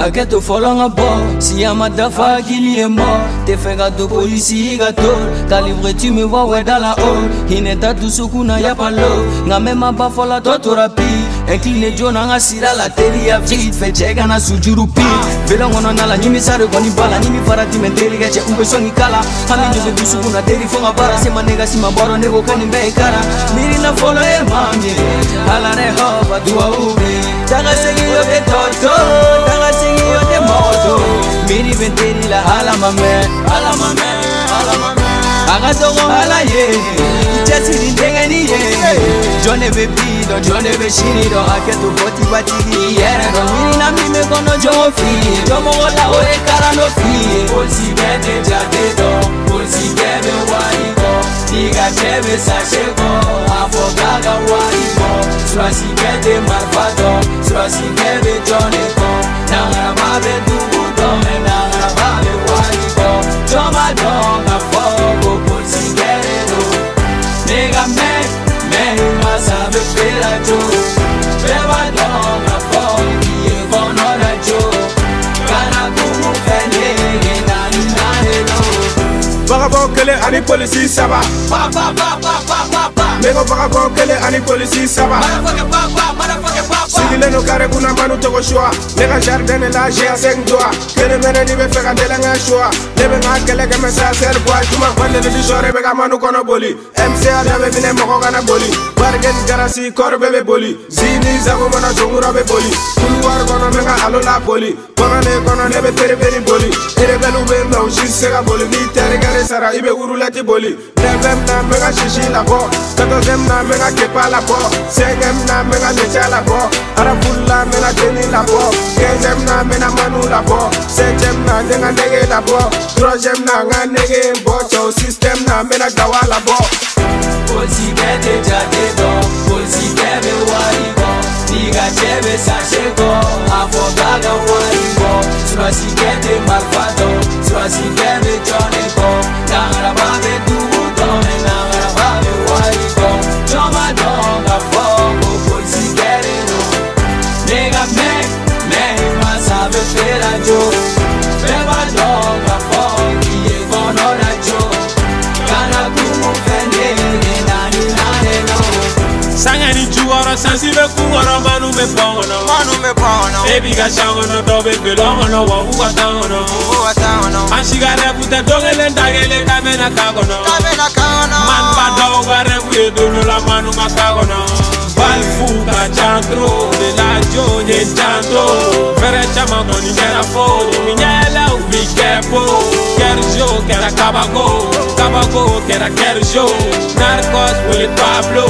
Aketo folonga bo, si yama dafa qu'il est mort. T'es fait gâteau policier gâteau. Calibre tu me vois ouais dans la haut. Hineta tout sukuna y'a pas l'eau. Nga même pas fola toto rapi. Incliné John nga sira la télé a vite fait check na sujurupi. Velongono na la nyimi sare koni bala nyimi farati menteli gache ube songi kala. Hami njobe tu sukuna teri fonga bara sema nega sima baro nego kani mbe kara. Miri na follow e mami. Ala ne hoba dua ube. Daga segi yo de toto. Daga segi yo de moto. Miri venteri la ala mame. Ala mame. Ala mame. Agatongo ala ye. Ichasi ndengeni ye. Jone baby do jone be shini do aketo poti batigi yere do. Miri na mime kono jomo fi. Jomo ola ore kara no fi. Polsi bete jate do. Polsi kebe wari go. Diga chebe sashego. Afogaga wari go. Swasi kete marfado. Swasi kebe jone go. Nangara babe dubu do. Nangara babe wari go. Joma donga fogo. Polsi kere do. Nega me masabe fela jo. Beba donga fogo. Ye kono la jo. Kana kumu fene. Nani nane lo. Vagabond kele ani polisi saba. Pa pa pa pa pa pa pa. Nego vagabond kele ani polisi saba. Motherfucker pa pa, motherfucker pa pa. Sigile no kare kuna manu togo shua. Nega jardin la j'ai cinq doigts. Kele mene ni be feka delenga shua. Lebe nga kele ke me sa ser boy. Tuma kwande de shore be manu kono boli. MCA be bine moko kana boli. Bargen garasi kor be boli. Zini zago mana zongura be boli. Kuluwar kono menga alo la boli. Kono ne be tere boli. Ere belu be no shisega boli. Ni tere gare sara ibe urulati boli. Devem na menga shishi la bo. Katozem na menga kepa la bo. Sengem na menga lecha la bo. Arabulla mena teni la bo. Kenzem na mena manu la bo. Sejem na nenga nege la bo. Trojem na nga nege bo. Chow system na mena gawa la bo. Polsi kete jate do. Polsi kebe wari go. Diga chebe sashego. Afogaga wari go. Swasi kete marfado. Swasi kebe jone go. Nangara babe dubu do. Nangara babe wari go. Joma donga fogo. Polsi kere do. Nega me masabe fela jo. Beba donga fogo. Ye kono la jo. Kana kumu fene. Nani nane no. Sangani juara sensible kungora manu me pongono. Baby ga shangono dobe belongono wa uwatangono. Anshigare puta dongele ndagele kamena kagono. Man bado gare buye dolo la manu makagono. Balfuka chantro de la jonye chantro. Fere chama koni kera fo. Minyela ubi kepo. Kerjo kera kabago. Kabago kera kerjo. Narcos with Pablo.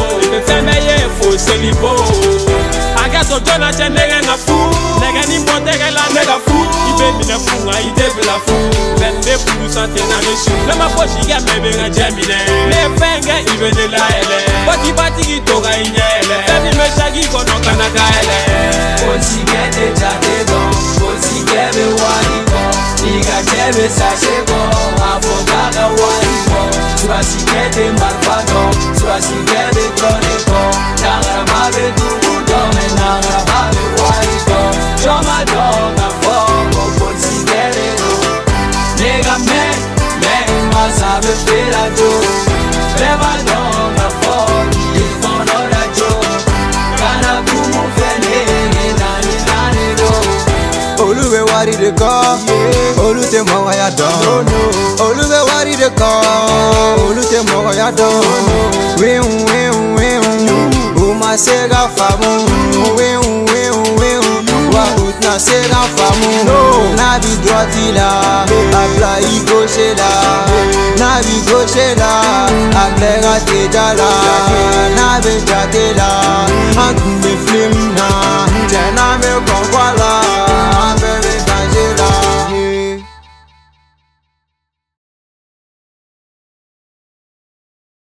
Temeye fo selipo. Agato jona che nega na fu. Nega ni mbotega la nega fu. Ibe mina fu nga ide bila fu. Bende fu sante na meshu. Lema poshi ya mebe nga jemine. Le fenge ibe de la ele. Bati gitoga inyele. Femi meshagi kono kanaka ele. Polsi kete jate do. Polsi kebe wari go. Diga chebe sashego. Afogaga wari go. Swasi kete marfado. Swasi kebe jone go. Nangara babe dubu do. Nangara babe wari go. Joma donga fogo. Polsi kebe do. Nega me masabe fela jo. Beba donga fogo. Ye kono la jo. Kana kumu fene. Nani nane do. Oluwe wari de ko. Olute mo ya don. Oluwe wari de ko. Olute mo ya don. Uma sega famu. Wa utna sega famu. Na bi droite la. Abla i gauche la. Na bi gauche la. Abla te jala. Na be jate la. Antumbe film